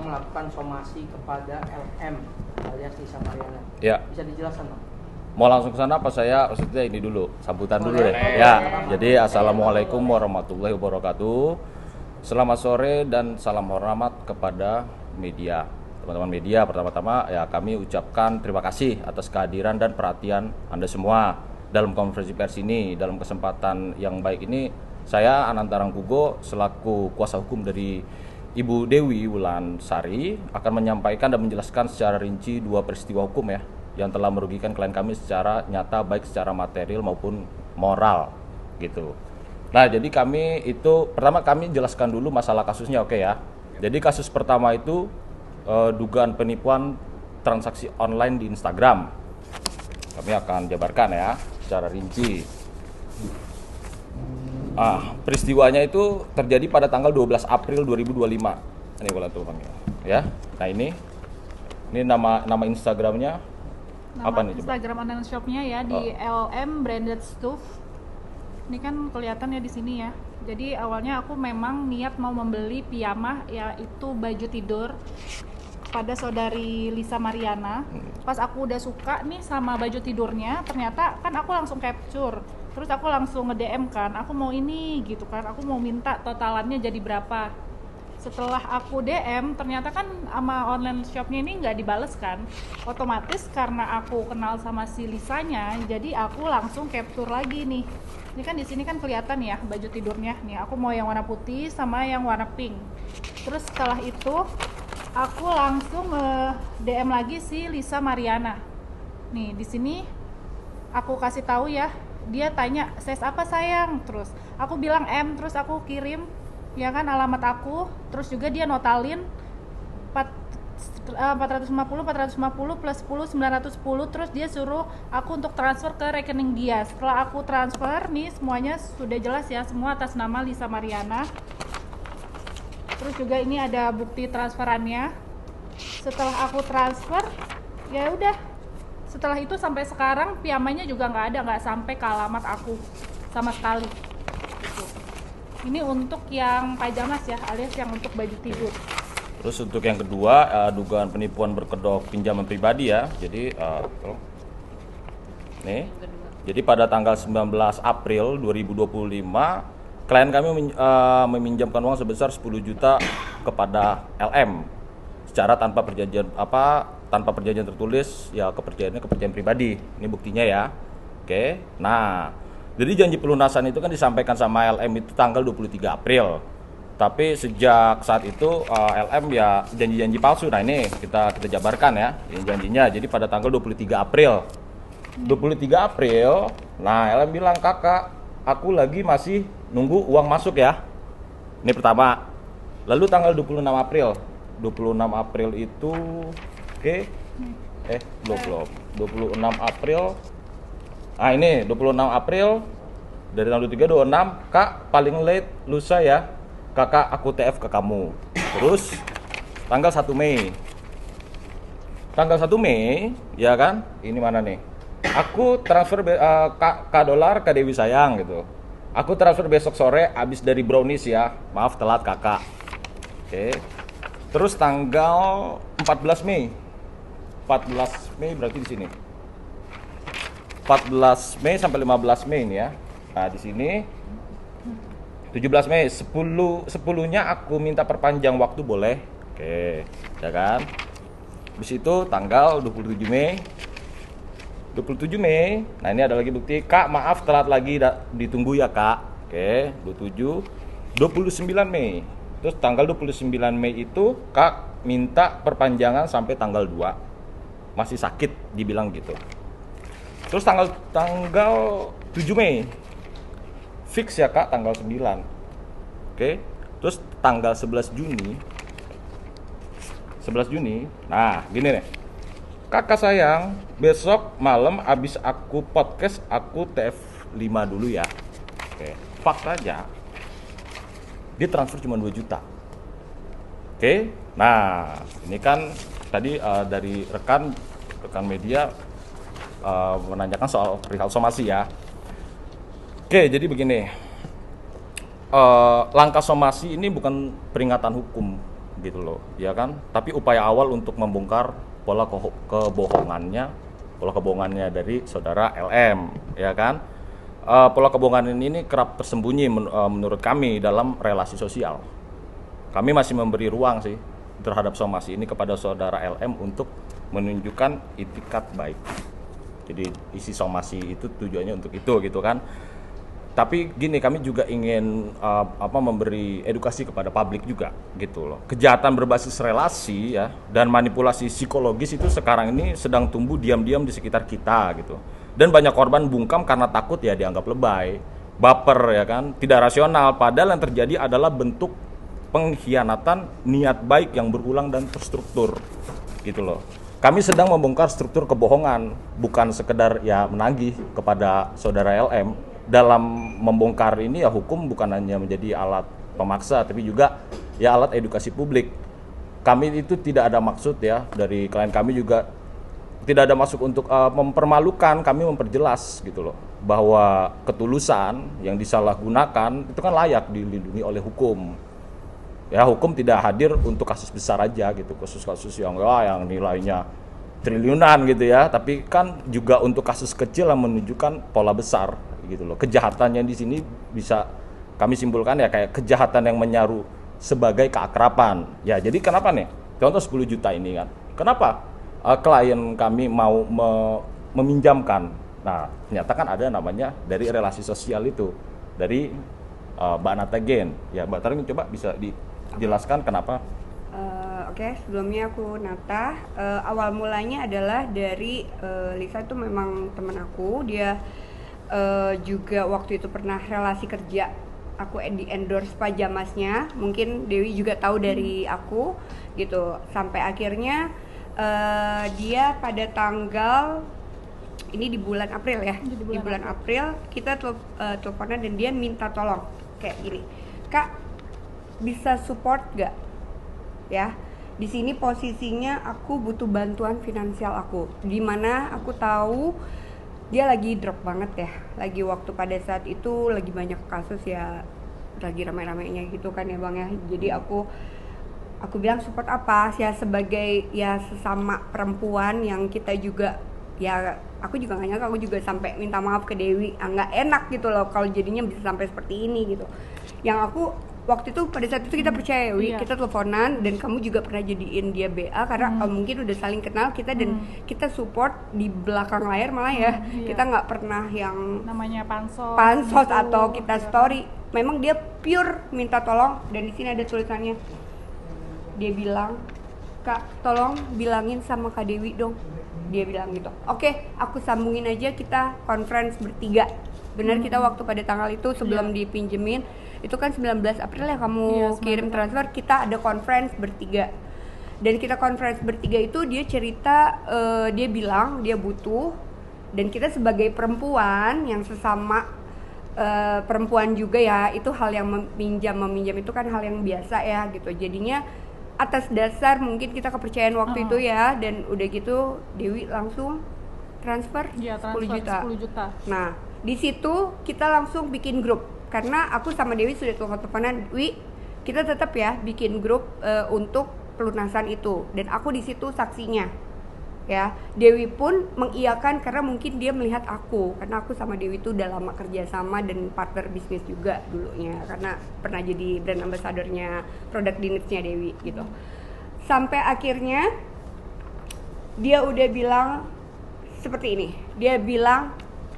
melakukan somasi kepada LM alias Lisa Mariana. Ya. Bisa dijelaskan, Bang? Mau langsung ke sana apa saya maksudnya ini dulu, sambutan dulu deh. Boleh. Ya, jadi assalamualaikum warahmatullahi wabarakatuh. Selamat sore dan salam hormat kepada media. Teman-teman media, pertama-tama ya kami ucapkan terima kasih atas kehadiran dan perhatian Anda semua dalam konferensi pers ini. Dalam kesempatan yang baik ini, saya Ananta Rangkugo selaku kuasa hukum dari Ibu Dewi Wulansari akan menyampaikan dan menjelaskan secara rinci dua peristiwa hukum ya yang telah merugikan klien kami secara nyata baik secara material maupun moral gitu. Nah, jadi kami itu pertama kami jelaskan dulu masalah kasusnya, oke ya. Jadi kasus pertama itu dugaan penipuan transaksi online di Instagram. Kami akan jabarkan ya secara rinci. Peristiwanya itu terjadi pada tanggal 12 April 2025. Ini boleh tuh panggil ya. Nah, ini nama Instagramnya apa nih coba? Instagram online shopnya ya di LM Branded Stuff. Ini kan kelihatan ya di sini ya. Jadi awalnya aku memang niat mau membeli piyamah yaitu baju tidur pada saudari Lisa Mariana. Pas aku udah suka nih sama baju tidurnya, ternyata kan aku langsung capture. Terus aku langsung nge-DM kan, aku mau ini gitu kan, aku mau minta totalannya jadi berapa. Setelah aku DM, ternyata kan sama online shopnya ini nggak dibales kan. Otomatis karena aku kenal sama si Lisanya, jadi aku langsung capture lagi nih. Ini kan di sini kan kelihatan ya baju tidurnya. Nih aku mau yang warna putih sama yang warna pink. Terus setelah itu aku langsung DM lagi si Lisa Mariana. Nih di sini aku kasih tahu ya. Dia tanya, "Size apa sayang?" Terus aku bilang M, terus aku kirim ya kan alamat aku, terus juga dia notalin 450 plus 10 910, terus dia suruh aku untuk transfer ke rekening dia. Setelah aku transfer nih semuanya sudah jelas ya, semua atas nama Lisa Mariana. Terus juga ini ada bukti transferannya. Setelah aku transfer ya udah. Setelah itu sampai sekarang piyamanya juga nggak sampai ke alamat aku sama sekali. Gitu. Ini untuk yang pajamas ya, alias yang untuk baju tidur. Terus untuk yang kedua, dugaan penipuan berkedok pinjaman pribadi ya. Jadi nih. Jadi pada tanggal 19 April 2025, klien kami meminjamkan uang sebesar 10 juta kepada LM secara tanpa perjanjian tertulis ya, kepercayaan pribadi. Ini buktinya ya. Oke. Nah, jadi janji pelunasan itu kan disampaikan sama LM itu tanggal 23 April. Tapi sejak saat itu LM ya janji-janji palsu. Nah, ini kita jabarkan ya. Ini janjinya. Jadi pada tanggal 23 April. 23 April, nah LM bilang, "Kakak, aku lagi masih nunggu uang masuk ya." Ini pertama. Lalu tanggal 26 April. 26 April itu belum. 26 April. Nah, ini 26 April dari tanggal 23 26, "Kak, paling late lusa ya. Kakak aku TF ke kamu." Terus tanggal 1 Mei. Tanggal 1 Mei, ya kan? Ini mana nih? "Aku transfer $K ke Dewi sayang gitu. Aku transfer besok sore abis dari brownies ya. Maaf telat kakak." Oke. Terus tanggal 14 Mei. 14 Mei berarti di sini. 14 Mei sampai 15 Mei ini ya. Nah, di sini 17 Mei 10-nya aku minta perpanjang waktu boleh. Oke, ya kan? Habis itu tanggal 27 Mei. 27 Mei. Nah, ini ada lagi bukti. "Kak, maaf telat lagi ditunggu ya, Kak." Oke, 27. 29 Mei. Terus tanggal 29 Mei itu Kak minta perpanjangan sampai tanggal 2. Masih sakit dibilang gitu. Terus tanggal 7 Mei. Fix ya Kak tanggal 9. Oke. Terus tanggal 11 Juni. 11 Juni. Nah, gini nih. "Kakak sayang, besok malam abis aku podcast aku TF5 dulu ya." Oke. Fakta aja. Dia transfer cuma 2 juta. Oke. Nah, ini kan tadi dari rekan media menanyakan soal perihal somasi ya. Oke, jadi begini. Langkah somasi ini bukan peringatan hukum gitu loh, ya kan? Tapi upaya awal untuk membongkar pola kebohongannya dari saudara LM, ya kan? Pola kebohongan ini kerap tersembunyi menurut kami dalam relasi sosial. Kami masih memberi ruang sih terhadap somasi ini kepada saudara LM untuk menunjukkan itikat baik. Jadi isi somasi itu tujuannya untuk itu gitu kan. Tapi gini, kami juga ingin memberi edukasi kepada publik juga gitu loh. Kejahatan berbasis relasi ya dan manipulasi psikologis itu sekarang ini sedang tumbuh diam-diam di sekitar kita gitu. Dan banyak korban bungkam karena takut ya dianggap lebay, baper ya kan, tidak rasional. Padahal yang terjadi adalah bentuk pengkhianatan niat baik yang berulang dan terstruktur gitu loh. Kami sedang membongkar struktur kebohongan, bukan sekedar ya menagih kepada saudara LM. Dalam membongkar ini ya hukum bukan hanya menjadi alat pemaksa, tapi juga ya alat edukasi publik. Kami itu tidak ada maksud ya, dari klien kami juga tidak ada maksud untuk mempermalukan. Kami memperjelas gitu loh, bahwa ketulusan yang disalahgunakan itu kan layak dilindungi oleh hukum. Ya, hukum tidak hadir untuk kasus besar aja gitu, kasus-kasus yang nilainya triliunan gitu ya, tapi kan juga untuk kasus kecil yang menunjukkan pola besar gitu loh. Kejahatannya di sini bisa kami simpulkan ya kayak kejahatan yang menyaru sebagai keakraban. Ya, jadi kenapa nih? Contoh 10 juta ini kan. Kenapa klien kami mau meminjamkan? Nah, ternyata kan ada namanya dari relasi sosial itu, dari Mbak Nata Gen. Ya, Mbak Taring coba bisa dijelaskan kenapa? Oke, sebelumnya aku Nata. Awal mulanya adalah dari Lisa itu memang teman aku. Dia juga waktu itu pernah relasi kerja. Aku di endorse pajamasnya. Mungkin Dewi juga tahu dari aku gitu. Sampai akhirnya dia pada tanggal ini di bulan April ya. Di bulan April kita teleponan dan dia minta tolong kayak gini. Kak, bisa support gak? Ya, di sini posisinya aku butuh bantuan finansial aku. Dimana aku tahu dia lagi drop banget ya. Lagi waktu pada saat itu lagi banyak kasus ya, lagi ramai-ramainya gitu kan ya Bang ya. Jadi aku bilang support apa? Ya sebagai ya sesama perempuan yang kita juga ya, aku juga gak nyangka, aku juga sampai minta maaf ke Dewi. Nggak enak gitu loh kalau jadinya bisa sampai seperti ini gitu. Yang aku waktu itu pada saat itu kita percaya Wi, kita teleponan dan kamu juga pernah jadiin dia BA karena mungkin udah saling kenal kita dan kita support di belakang layar malah ya. Kita nggak pernah yang namanya pansos gitu, atau kita story. Memang dia pure minta tolong dan di sini ada tulisannya. Dia bilang, "Kak, tolong bilangin sama Kak Dewi dong." Dia bilang gitu. Oke, aku sambungin aja, kita conference bertiga. Benar kita waktu pada tanggal itu sebelum dipinjemin itu kan 19 April ya kamu kirim transfer, kita ada conference bertiga. Dan kita conference bertiga itu dia cerita, dia bilang dia butuh, dan kita sebagai perempuan yang sesama perempuan juga ya, itu hal yang meminjam itu kan hal yang biasa ya gitu. Jadinya atas dasar mungkin kita kepercayaan waktu itu ya, dan udah gitu Dewi langsung transfer 10 juta. Nah, di situ kita langsung bikin grup. Karena aku sama Dewi sudah teleponan, Wi, kita tetap ya bikin grup untuk pelunasan itu, dan aku di situ saksinya. Ya, Dewi pun mengiyakan karena mungkin dia melihat aku, karena aku sama Dewi itu udah lama kerja sama dan partner bisnis juga dulunya, karena pernah jadi brand ambassadornya produk dinitsnya Dewi gitu. Sampai akhirnya dia udah bilang seperti ini, dia bilang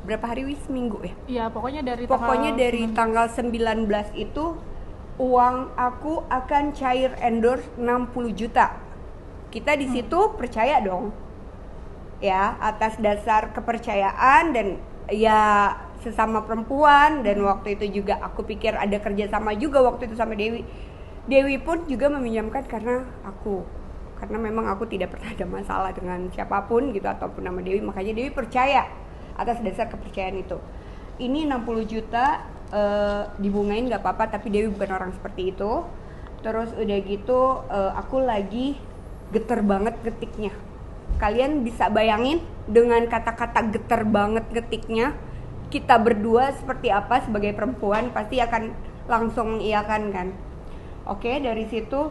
berapa hari wis minggu ya? Iya, pokoknya dari tanggal 19 itu uang aku akan cair endorse 60 juta. Kita di situ percaya dong. Ya, atas dasar kepercayaan dan ya sesama perempuan, dan waktu itu juga aku pikir ada kerjasama juga waktu itu sama Dewi. Dewi pun juga meminjamkan karena memang aku tidak pernah ada masalah dengan siapapun gitu ataupun nama Dewi, makanya Dewi percaya. Atas dasar kepercayaan itu, ini 60 juta dibungain gak apa-apa, tapi Dewi bukan orang seperti itu. Terus udah gitu aku lagi geter banget ngetiknya. Kalian bisa bayangin dengan kata-kata geter banget ngetiknya, kita berdua seperti apa sebagai perempuan pasti akan langsung mengiyakan kan. Oke, dari situ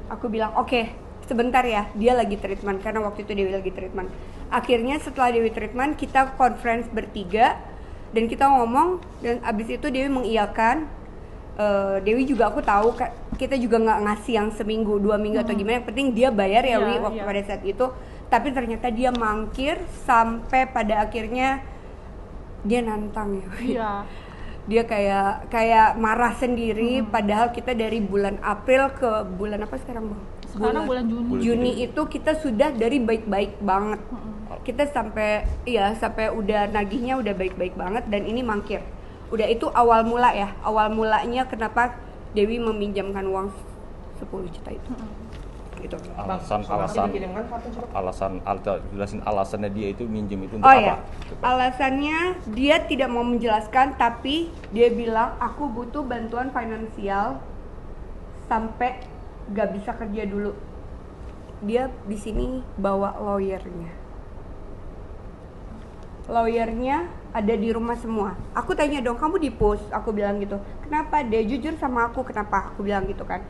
aku bilang oke, sebentar ya, dia lagi treatment karena waktu itu Dewi lagi treatment. Akhirnya setelah Dewi treatment kita conference bertiga dan kita ngomong, dan abis itu Dewi mengiyakan. Dewi juga aku tahu kita juga nggak ngasih yang seminggu 2 minggu atau gimana, yang penting dia bayar ya Wi waktu pada saat itu. Tapi ternyata dia mangkir sampai pada akhirnya dia nantang ya Wi. Iya. Dia kayak marah sendiri, padahal kita dari bulan April ke bulan apa sekarang Bang? Sekarang bulan Juni. Juni itu kita sudah dari baik-baik banget. Kita sampai udah nagihnya udah baik-baik banget, dan ini mangkir. Udah itu awal mulanya kenapa Dewi meminjamkan uang 10 juta itu. Gitu. Jelasin alasannya dia itu minjem itu untuk Oh apa? ya, alasannya dia tidak mau menjelaskan, tapi dia bilang aku butuh bantuan finansial sampai gak bisa kerja dulu. Dia di sini bawa lawyernya ada di rumah semua. Aku tanya dong, kamu di pos? Aku bilang gitu. Kenapa? Dia jujur sama aku, kenapa? Aku bilang gitu kan.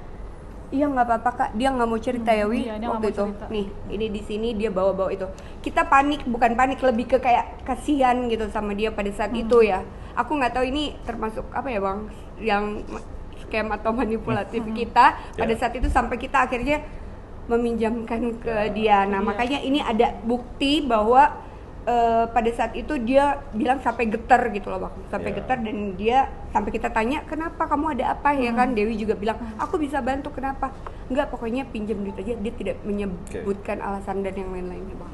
Iya nggak apa-apa kak, dia nggak mau cerita ya Wi waktu itu. Cerita. Nih, ini di sini dia bawa itu. Kita panik, bukan panik, lebih ke kayak kasihan gitu sama dia pada saat itu ya. Aku nggak tahu ini termasuk apa ya Bang, yang scam atau manipulatif kita pada saat itu sampai kita akhirnya meminjamkan ke dia. Nah makanya ini ada bukti bahwa pada saat itu dia bilang sampai getar gitu loh Bang, sampai getar, dan dia sampai kita tanya kenapa, kamu ada apa ya kan. Dewi juga bilang aku bisa bantu, kenapa, enggak pokoknya pinjam duit aja. Dia tidak menyebutkan alasan dan yang lain-lainnya Bang.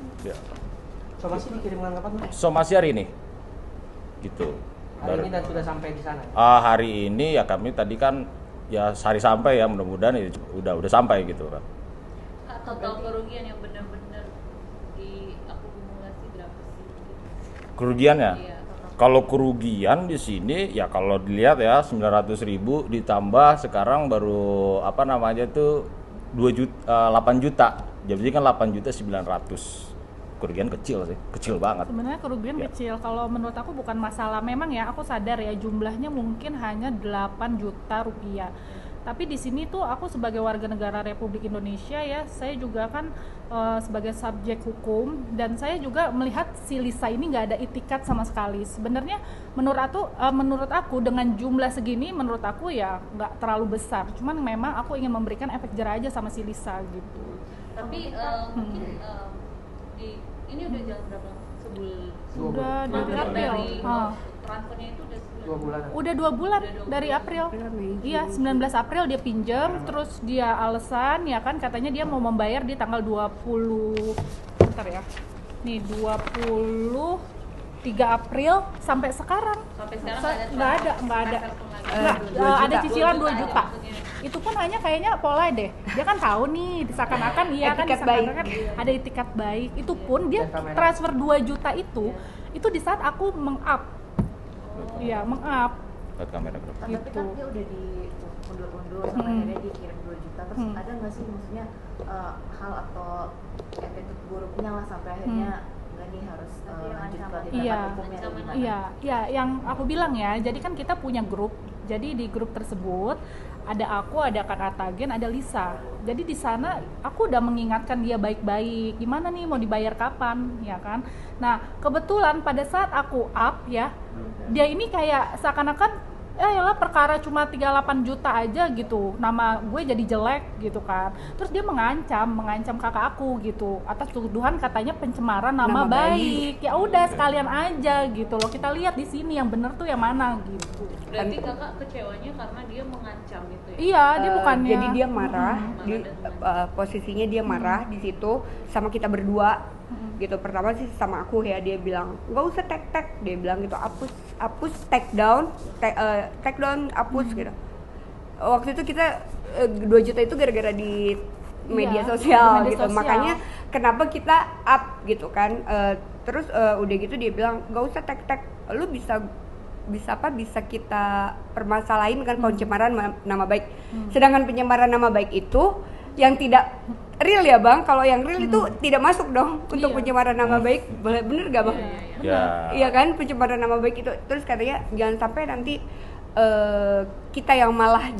Somasi dikirimkan kapan Bang? Somasi hari ini gitu. Hari ini dan sudah sampai di sana. Hari ini ya kami tadi kan ya sehari sampai ya, mudah-mudahan ya udah sampai gitu kan. Total kerugian yang benar-benar diakumulasi berapa sih? Kerugiannya? Iya, kalau kerugian di sini ya kalau dilihat ya 900.000 ditambah sekarang baru apa namanya tuh 8 juta. Jadi kan 8.900.000. Kerugian kecil sih, kecil banget. Sebenarnya kerugian kecil. Kalau menurut aku bukan masalah. Memang ya aku sadar ya jumlahnya mungkin hanya 8 juta rupiah. Tapi di sini tuh aku sebagai warga negara Republik Indonesia ya, saya juga kan sebagai subjek hukum, dan saya juga melihat si Lisa ini nggak ada itikat sama sekali. Sebenarnya menurut aku dengan jumlah segini menurut aku ya nggak terlalu besar. Cuman memang aku ingin memberikan efek jerah aja sama si Lisa gitu. Tapi mungkin ini udah jalan berapa lama? Udah dari April. Transfernya itu udah 2 bulan. Udah 2 bulan dari April. Iya, 19 April dia pinjam, terus dia alasan ya kan katanya dia mau membayar di tanggal 20. Bentar ya. Nih 23 April sampai sekarang. Sampai sekarang Nggak ada. Ada cicilan 2 juta. Itu pun hanya kayaknya pola deh. Dia kan tahu nih, seakan-akan iya kan diseakan-akan ada itikat baik. Itu pun dia transfer 2 juta itu di saat aku meng-up. Iya, meng-up. Lihat kamera berapa? Tapi kan dia udah diundur-undur sampai akhirnya dikirim 2 juta. Terus ada nggak sih maksudnya hal atau attitude buruknya lah sampai akhirnya nggak nih harus lanjut ke tindakan hukumnya atau gimana? Iya, yang aku bilang ya, jadi kan kita punya grup. Jadi di grup tersebut ada aku, ada Kak Atagen, ada Lisa. Jadi di sana aku udah mengingatkan dia baik-baik, gimana nih mau dibayar kapan, ya kan? Nah, kebetulan pada saat aku up ya, dia ini kayak seakan-akan yalah perkara cuma 38 juta aja gitu, nama gue jadi jelek gitu kan. Terus dia mengancam kakak aku gitu atas tuduhan katanya pencemaran nama baik. Ya udah sekalian aja gitu loh, kita lihat di sini yang bener tuh yang mana gitu. Berarti kakak kecewanya karena dia mengancam itu ya? Iya, dia bukannya. Jadi dia marah, posisinya dia marah di situ sama kita berdua. Gitu. Pertama sih sama aku ya, dia bilang nggak usah tag, dia bilang gitu, hapus take down, hapus gitu. Waktu itu kita 2 juta itu gara-gara di media sosial gitu. Makanya kenapa kita up gitu kan. Terus udah gitu dia bilang nggak usah tag, lu bisa kita permasalahin kan pencemaran nama baik. Sedangkan pencemaran nama baik itu yang tidak real ya Bang, kalau yang real itu tidak masuk dong untuk pencemaran nama baik. Bener gak Bang? Iya kan, pencemaran nama baik itu. Terus katanya jangan sampai nanti kita yang malah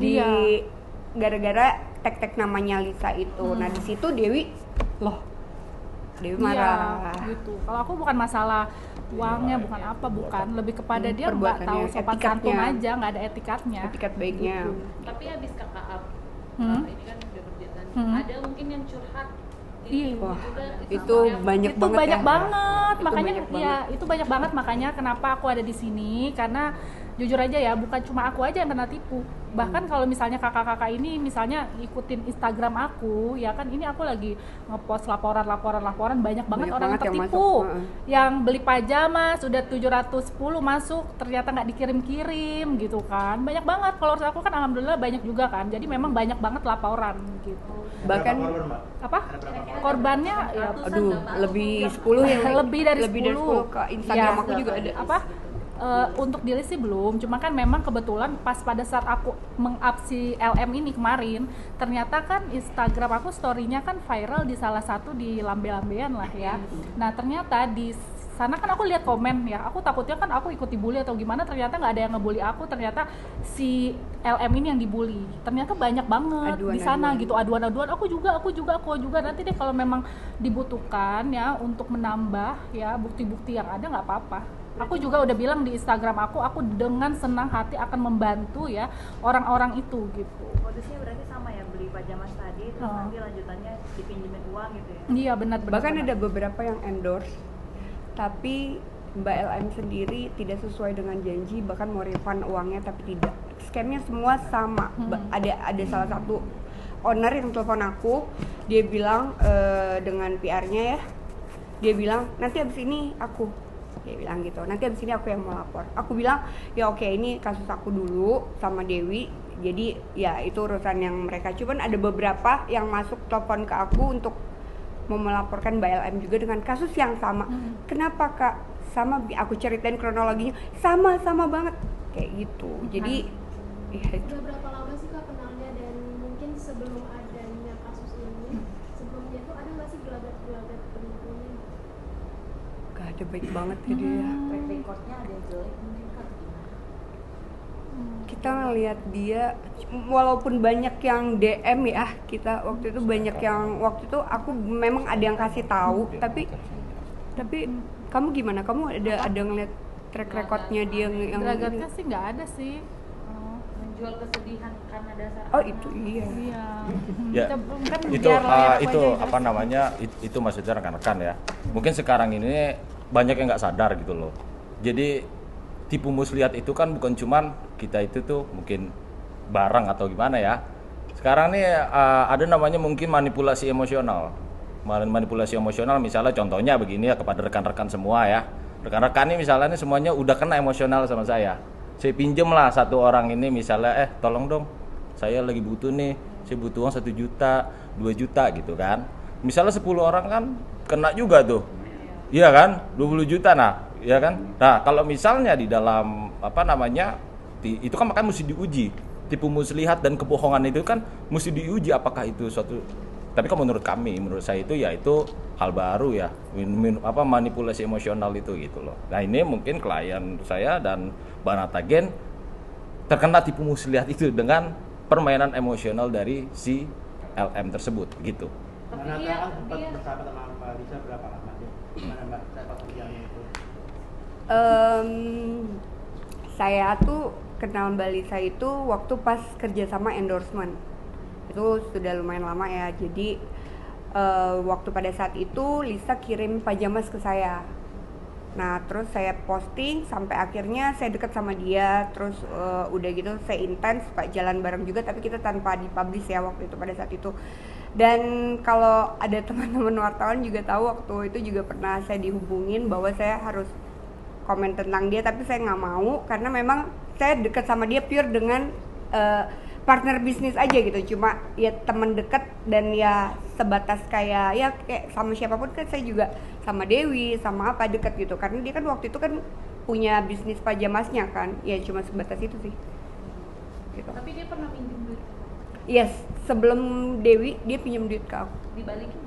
gara-gara tag namanya Lisa itu. Nah di situ Dewi marah. Iya, gitu. Kalau aku bukan masalah uangnya, bukan apa, bukan. Lebih kepada dia nggak tahu Perbuatannya, sopan etikatnya. santun aja, nggak ada etikatnya. Etikat baiknya. Tapi habis kakak up, ini kan udah berjalan, ada mungkin yang curhat. Iya. Wah, juga itu banyak Itu banget banyak ya. banget, Itu makanya banyak ya itu banyak banget makanya kenapa aku ada di sini, karena jujur aja ya, bukan cuma aku aja yang kena tipu. Bahkan kalau misalnya kakak-kakak ini misalnya ikutin Instagram aku, ya kan ini aku lagi ngepost laporan banyak banget orang yang banget yang tertipu. masuk. Yang beli pajama sudah 710 masuk, ternyata nggak dikirim-kirim gitu kan. Banyak banget, followers aku kan alhamdulillah banyak juga kan. Jadi memang banyak banget laporan gitu. Bahkan Apa? Korbannya ya aduh, lebih 10 ya. lebih dari 10 ke Instagram Ya. aku juga ada. Apa? Untuk diri sih belum, cuma kan memang kebetulan pas pada saat aku meng-up si LM ini kemarin, ternyata kan Instagram aku story-nya kan viral di salah satu di lambe-lambean lah ya. Nah ternyata di sana kan aku lihat komen ya, aku takutnya kan aku ikut dibully atau gimana, ternyata nggak ada yang ngebully aku, ternyata si LM ini yang dibully. Ternyata banyak banget di sana gitu, aduan-aduan, aku juga, nanti deh kalau memang dibutuhkan ya untuk menambah ya bukti-bukti yang ada nggak apa-apa. Aku juga udah bilang di Instagram aku dengan senang hati akan membantu ya orang-orang itu gitu. Modusnya berarti sama ya, beli pajama tadi terus nanti lanjutannya dipinjemin uang gitu ya. Iya benar. Bahkan ada beberapa yang endorse, tapi Mbak LM sendiri tidak sesuai dengan janji, bahkan mau refund uangnya tapi tidak. Scamnya semua sama. Ada salah satu owner yang telepon aku, dia bilang dengan PR-nya ya, dia bilang nanti abis ini dia bilang gitu, nanti abis ini aku yang mau lapor. Aku bilang ya oke, ini kasus aku dulu sama Dewi, jadi ya itu urusan yang mereka. Cuman ada beberapa yang masuk telepon ke aku untuk mau melaporkan Mbak LM juga dengan kasus yang sama. Kenapa Kak? Sama, aku ceritain kronologinya, sama banget kayak gitu. Jadi ya itu. Udah berapa lama sih Kak kenalnya, dan mungkin sebelum adanya kasus ini, sebelumnya tuh ada nggak sih gelagat penipunya? Gak ada, baik banget ya dia. Track recordnya ada yang jelek mungkin Kak, gimana? Kita ngelihat dia, walaupun banyak yang DM ya, kita waktu itu banyak yang, waktu itu aku memang ada yang kasih tahu, tapi kamu gimana? Kamu ada ngeliat track recordnya dia yang Gelagatnya sih nggak ada sih. menjual kesedihan karena dasar Oh anak. itu iya. Iya. Ya, Kan itu biar lawyer aku itu aja yang apa jelasin. namanya, itu maksudnya rekan-rekan ya. Mungkin sekarang ini banyak yang nggak sadar gitu loh. Jadi tipu muslihat itu kan bukan cuman kita itu tuh mungkin barang atau gimana ya. Sekarang nih ada namanya mungkin manipulasi emosional. Manipulasi emosional misalnya contohnya begini ya, kepada rekan-rekan semua ya. Rekan-rekan ini misalnya nih semuanya udah kena emosional sama saya. Saya pinjem lah satu orang ini misalnya, tolong dong, saya lagi butuh nih, saya butuh uang 1 juta, 2 juta gitu kan. Misalnya 10 orang kan kena juga tuh. Iya kan? 20 juta nah, iya kan? Nah, kalau misalnya di dalam apa namanya, itu kan makanya mesti diuji. Tipu muslihat dan kebohongan itu kan mesti diuji apakah itu suatu. Tapi kalau menurut saya itu ya itu hal baru ya, manipulasi emosional itu gitu loh. Nah ini mungkin klien saya dan Mbak Natagen terkena tipu muslihat itu dengan permainan emosional dari si LM tersebut gitu. Tapi Mana dia kan sempat bersahabat sama Mbak Lisa berapa lama sih? Gimana Mbak sepak terjangnya itu? Saya tuh kenal Mbak Lisa itu waktu pas kerja sama endorsement. Itu sudah lumayan lama ya. Jadi waktu pada saat itu Lisa kirim pajamas ke saya. Nah terus saya posting sampai akhirnya saya deket sama dia. Terus udah gitu saya intens Pak jalan bareng juga, tapi kita tanpa dipublish ya waktu itu pada saat itu. Dan kalau ada teman-teman wartawan juga tahu waktu itu juga pernah saya dihubungin bahwa saya harus komen tentang dia, tapi saya nggak mau karena memang saya deket sama dia pure dengan partner bisnis aja gitu, cuma ya teman dekat dan ya sebatas kayak ya kayak sama siapapun kan. Saya juga sama Dewi sama apa dekat gitu, karena dia kan waktu itu kan punya bisnis pajamasnya kan, ya cuma sebatas itu sih gitu. Tapi dia pernah pinjam duit Yes, sebelum Dewi dia pinjam duit ke aku. dibalikin.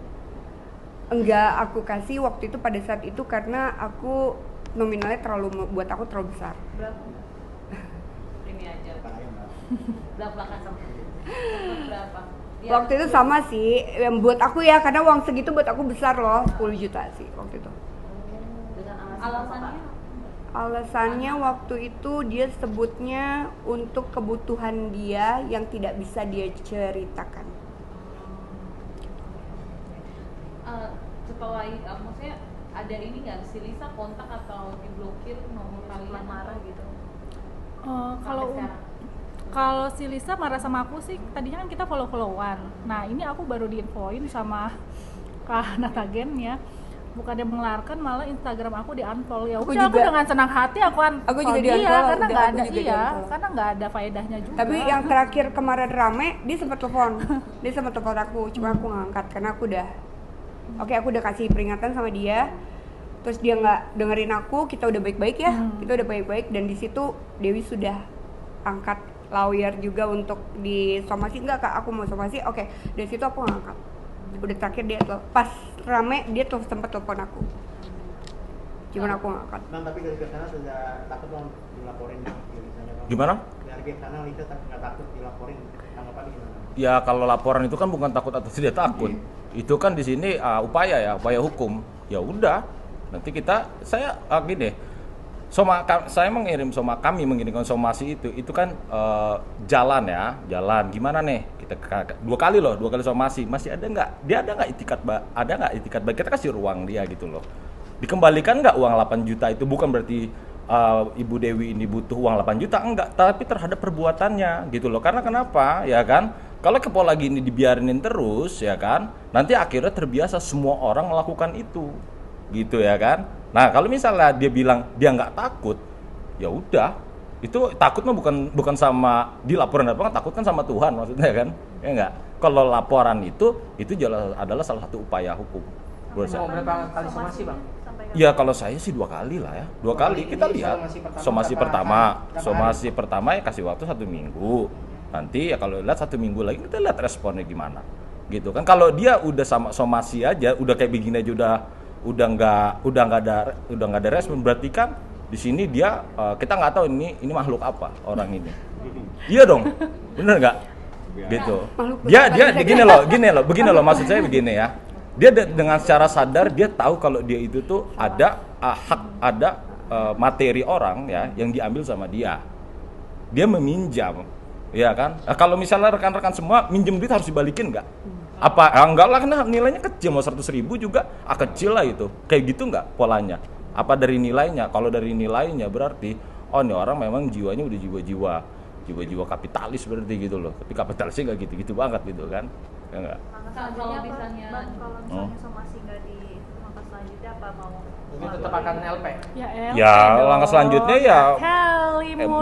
Enggak, aku kasih waktu itu pada saat itu karena aku nominalnya buat aku terlalu besar. Berapa? Ini aja. Pak Ayam Mbak. Belak-belakan sama berapa? Waktu itu sama sih, yang buat aku ya, karena uang segitu buat aku besar loh, 10 juta sih waktu itu. Dengan Alasannya Alasannya waktu itu dia sebutnya untuk kebutuhan dia yang tidak bisa dia ceritakan. setelah maksudnya ada ini nggak si Lisa kontak atau diblokir nomor kalian marah gitu. Kalau Sampai sekarang? kalau si Lisa marah sama aku sih, tadinya kan kita follow-followan. Nah ini aku baru diinfoin sama Kak Natagen ya, bukannya mengelarkan malah Instagram aku di-unfollow. Ya Aku udah, aku juga. dengan senang hati aku Aku juga dia di-unfollow, karena udah, nggak aku ada juga di-unfollow. karena nggak ada faedahnya juga. Tapi yang terakhir kemarin rame, dia sempat telepon. Dia sempat telepon aku, cuma aku nggak angkat karena aku udah kasih peringatan sama dia. Terus dia nggak dengerin aku, kita udah baik-baik ya. Kita udah baik-baik dan di situ Dewi sudah angkat lawyer juga untuk disomasi. Enggak Kak, aku mau somasi. Oke, dari situ aku nggak angkat. Udah terakhir dia pas rame dia tuh sempat telepon aku. Cuman aku nggak angkat. Bang, tapi dari pihak sana sudah takut bang dilaporin bang, misalnya bang. Gimana? Dari pihak sana Lisa nggak takut dilaporin, tanggapannya gimana? Ya kalau laporan itu kan bukan takut atau tidak takut. Itu kan di sini upaya hukum. Ya udah, nanti saya gini. Kami mengirimkan somasi itu kan jalan gimana nih kita dua kali somasi, masih ada nggak itikat baik, kita kasih ruang dia gitu loh. Dikembalikan nggak uang 8 juta itu, bukan berarti Ibu Dewi ini butuh uang 8 juta, enggak, tapi terhadap perbuatannya gitu loh. Karena kenapa ya kan, kalau pola gini dibiarinin terus ya kan, nanti akhirnya terbiasa semua orang melakukan itu gitu ya kan. Nah kalau misalnya dia bilang dia nggak takut, ya udah, itu takutnya bukan sama dilaporan takut kan sama Tuhan maksudnya kan, ya enggak. Kalau laporan itu adalah salah satu upaya hukum. Menurut saya. Mau berapa kali somasi bang? Ya kalau saya sih 2 kali lah ya, 2 kali kita lihat. Somasi pertama ya kasih waktu 1 minggu. Nanti ya kalau lihat 1 minggu lagi kita lihat responnya gimana, gitu kan. Kalau dia udah sama somasi aja, udah kayak begini aja udah nggak ada respon, berarti kan di sini dia kita nggak tahu ini makhluk apa orang ini. Iya dong, bener nggak? Gitu. Dia begini loh maksud saya begini ya. Dia dengan secara sadar dia tahu kalau dia itu tuh ada materi orang ya yang diambil sama dia. Dia meminjam, ya kan? Nah, kalau misalnya rekan-rekan semua minjem duit harus dibalikin nggak? Apa enggak lah, karena nilainya kecil, mau 100.000 juga kecil lah itu. Kayak gitu nggak polanya? Apa dari nilainya? Kalau dari nilainya berarti ini orang memang jiwanya udah jiwa kapitalis berarti gitu loh. Tapi kapitalisnya nggak gitu banget gitu kan? Ya enggak? Kalau misalnya somasi nggak di langkah selanjutnya apa mau? Mungkin tetap akan LP. Ya langkah selanjutnya ya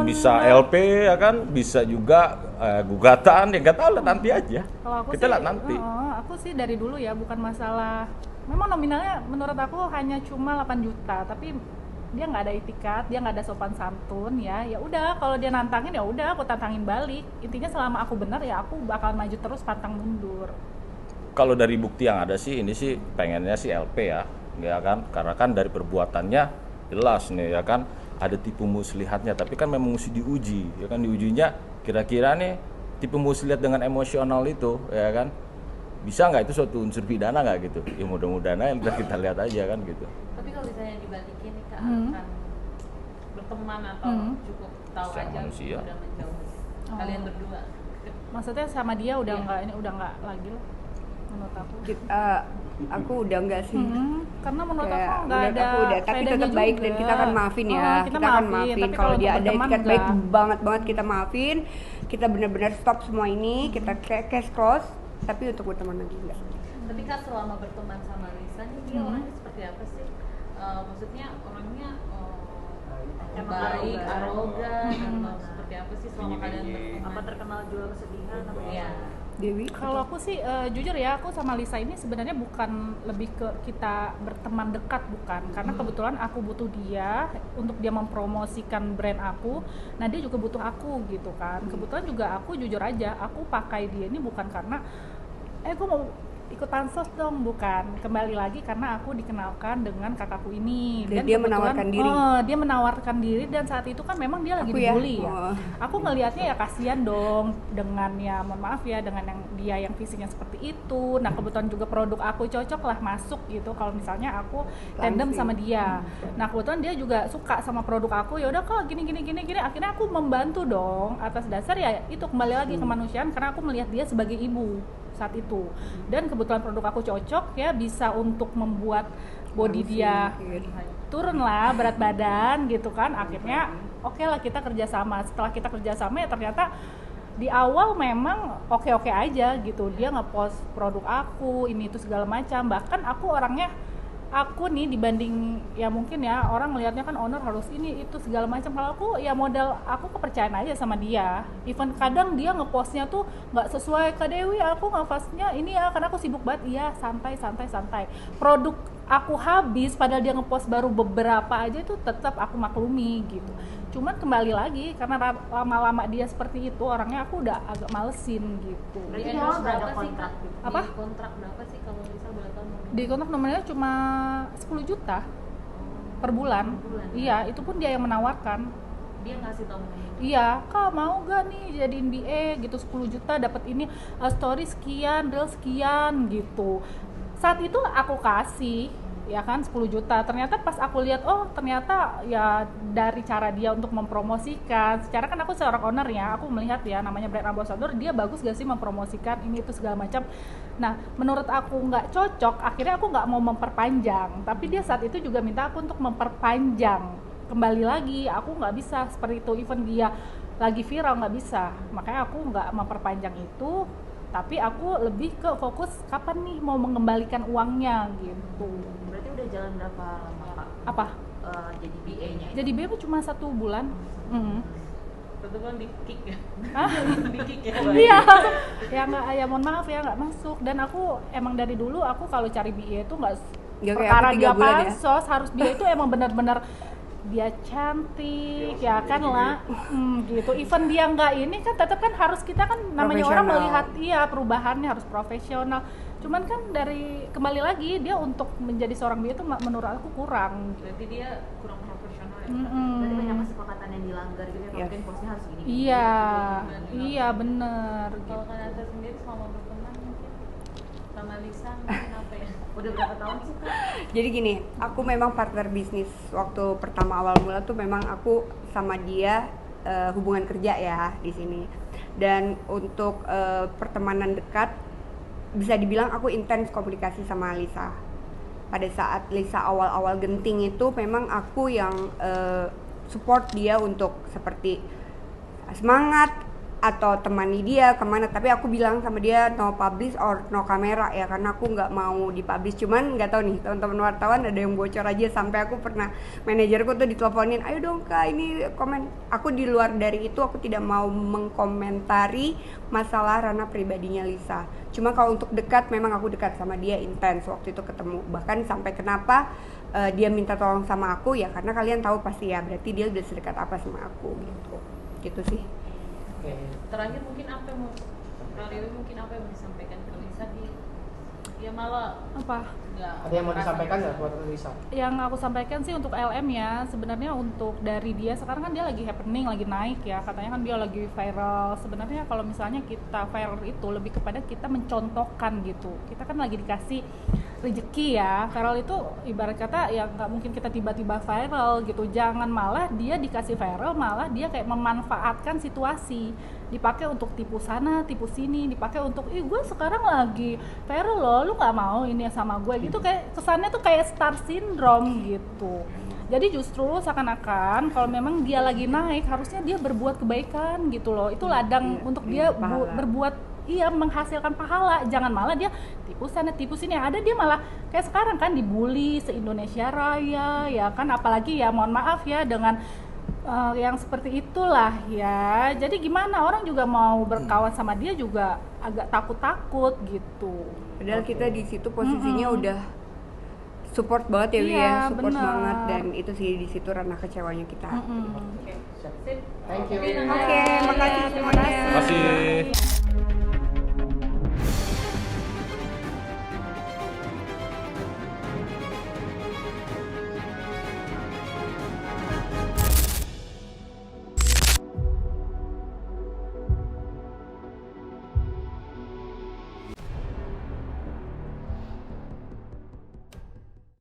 bisa Halimun. LP ya kan, bisa juga gugatan, ya nggak tahu lah nanti aja. Kalau aku Kita sih, lihat nanti. aku sih dari dulu ya, bukan masalah. Memang nominalnya menurut aku hanya cuma 8 juta, tapi dia nggak ada itikat, dia nggak ada sopan santun ya. Ya udah, kalau dia nantangin ya udah, aku tantangin balik. Intinya selama aku benar ya aku bakal maju terus, pantang mundur. Kalau dari bukti yang ada sih, ini sih pengennya sih LP ya kan, karena kan dari perbuatannya jelas nih ya kan, ada tipu muslihatnya, tapi kan memang mesti diuji ya kan, diujinya kira-kira nih tipu muslihat dengan emosional itu ya kan, bisa nggak itu suatu unsur pidana nggak gitu. Ya mudah-mudahan aja, kita lihat aja kan gitu. tapi kalau misalnya dibalikin nih Kak, akan berteman atau cukup tahu Secara aja manusia. udah menjauh kalian berdua? Maksudnya sama dia udah Iya. nggak, ini udah nggak lagi lah menurut aku. Aku udah enggak sih. Karena menurut Kayak, aku nggak menurut ada aku udah, tapi faedahnya tetap baik dan juga. kita akan maafin ya. Kita Kita akan maafin, maafin tapi kalau dia ada berteman etikat baik enggak. banget kita maafin. Kita benar-benar stop semua ini, kita case close, tapi untuk berteman lagi enggak. Tapi Kak selama berteman sama Lisa nih dia orangnya seperti apa sih? Maksudnya orangnya baik, arogan atau seperti apa sih selama kalian berteman? Apa terkenal jual kesedihan atau Iya. Dewi? Kalau aku sih jujur ya, aku sama Lisa ini sebenarnya bukan lebih ke kita berteman dekat, bukan. Karena kebetulan aku butuh dia untuk dia mempromosikan brand aku. Nah dia juga butuh aku gitu kan. Kebetulan juga aku jujur aja, aku pakai dia ini bukan karena gue mau ikut pansos dong, bukan. Kembali lagi karena aku dikenalkan dengan kakakku ini. Dan dia kebetulan- menawarkan diri. Dia menawarkan diri dan saat itu kan memang dia lagi Aku ya? dibully ya. Oh. Aku ngelihatnya ya kasihan dong dengan ya mohon maaf ya dengan yang dia yang fisiknya seperti itu. Nah kebetulan juga produk aku cocok lah masuk gitu kalau misalnya aku tandem Langsing. sama dia. Nah kebetulan dia juga suka sama produk aku, ya udah kok gini akhirnya aku membantu dong atas dasar ya itu kembali lagi kemanusiaan karena aku melihat dia sebagai ibu saat itu dan kebetulan produk aku cocok ya bisa untuk membuat body dia turun lah berat badan gitu kan. Akhirnya oke lah kita kerjasama. Setelah kita kerjasama ya ternyata di awal memang oke aja gitu, dia ngepost produk aku ini itu segala macam. Bahkan aku nih dibanding ya mungkin ya orang melihatnya kan owner harus ini itu segala macam. Kalau aku ya modal aku kepercayaan aja sama dia. Even kadang dia ngepostnya tuh nggak sesuai Kak Dewi, aku ngepostnya ini ya karena aku sibuk banget. Iya santai. Produk aku habis padahal dia ngepost baru beberapa aja itu tetap aku maklumi gitu. Cuman kembali lagi karena lama-lama dia seperti itu orangnya aku udah agak malesin gitu. Di Berarti endorse awal nggak ada berapa sih kontrak Kak? gitu? Apa? Di kontrak berapa sih kalau bisa boleh tahu? Di kontrak nominalnya cuma 10 juta per bulan. Per bulan. Iya, itu pun dia yang menawarkan. Dia ngasih tahu Iya, Kak mau gak nih jadiin BA gitu 10 juta dapat ini story sekian, reel sekian gitu. Saat itu aku kasih ya kan 10 juta. Ternyata pas aku lihat oh ternyata ya dari cara dia untuk mempromosikan. Secara kan aku seorang owner ya, aku melihat ya namanya brand ambassador dia bagus gak sih mempromosikan ini itu segala macam. Nah, menurut aku nggak cocok, akhirnya aku nggak mau memperpanjang. Tapi dia saat itu juga minta aku untuk memperpanjang. Kembali lagi, aku nggak bisa seperti itu. Even dia lagi viral nggak bisa. Makanya aku nggak memperpanjang itu. Tapi aku lebih ke fokus kapan nih mau mengembalikan uangnya gitu. Berarti udah jalan berapa lama Kak? Apa? Jadi BA-nya? Jadi BA cuma 1 bulan. Kebetulan di kick ya. Hah? Di kick ya. Iya, ya nggak, ya mohon maaf ya nggak masuk. Dan aku emang dari dulu aku kalau cari BA itu nggak Nggak kayak perkara aku 3 dia bulan ya? pansos, harus BA itu emang benar-benar dia cantik ya kan lah gitu. Even dia nggak ini kan tetap kan harus kita kan namanya orang Profesional. melihat iya perubahannya harus profesional. Cuman kan dari kembali lagi dia untuk menjadi seorang BA itu menurut aku kurang. Berarti dia kurang profesional ya. Berarti banyak kesepakatan yang dilanggar gitu ya, Yes. mungkin posnya harus gini. Iya, iya bener Kalau gitu. Kanata sendiri selama berteman mungkin sama Lisa mungkin apa ya? Udah berapa tahun sih Kak? Jadi gini, aku memang partner bisnis. Waktu pertama awal mula tuh memang aku sama dia hubungan kerja ya di sini. Dan untuk pertemanan dekat bisa dibilang aku intens komunikasi sama Lisa. Pada saat Lisa awal-awal genting itu memang aku yang support dia untuk seperti semangat atau temani dia kemana, tapi aku bilang sama dia no publish or no kamera ya karena aku nggak mau dipublish. Cuman nggak tahu nih teman-teman wartawan ada yang bocor aja sampai aku pernah manajerku tuh diteleponin, ayo dong Kak ini komen. Aku di luar dari itu aku tidak mau mengkomentari masalah ranah pribadinya Lisa. Cuma kalau untuk dekat memang aku dekat sama dia intens waktu itu ketemu, bahkan sampai kenapa dia minta tolong sama aku ya karena kalian tahu pasti ya berarti dia udah sedekat apa sama aku gitu sih. Oke. Terakhir mungkin apa yang mau Kak Dewi mungkin apa yang mau disampaikan ke Lisa di ya malah Apa? nggak Ada yang mau merasa disampaikan nggak bersalah. buat Lisa? Yang aku sampaikan sih untuk LM ya, sebenarnya untuk dari dia sekarang kan dia lagi happening, lagi naik ya, katanya kan dia lagi viral. Sebenarnya kalau misalnya kita viral itu lebih kepada kita mencontohkan gitu. Kita kan lagi dikasih rezeki ya, viral itu ibarat kata ya nggak mungkin kita tiba-tiba viral gitu. Jangan malah dia dikasih viral malah dia kayak memanfaatkan situasi, dipakai untuk tipu sana, tipu sini, dipakai untuk gue sekarang lagi viral loh, lu nggak mau ini sama gue gitu, kayak kesannya tuh kayak star syndrome gitu. Jadi justru seakan-akan kalau memang dia lagi naik harusnya dia berbuat kebaikan gitu loh, itu ladang untuk dia pahala. berbuat menghasilkan pahala. Jangan malah dia tipu sana tipu sini, ada dia malah kayak sekarang kan dibully se-Indonesia Raya ya kan, apalagi ya mohon maaf ya dengan yang seperti itulah ya. Jadi gimana orang juga mau berkawan sama dia juga agak takut-takut gitu. Padahal kita di situ posisinya udah support banget ya Wi Iya, ya, support benar. banget dan itu sih di situ ranah kecewanya kita. Oke, siap. Thank you. Oke, Oke, makasih semuanya. Terima kasih.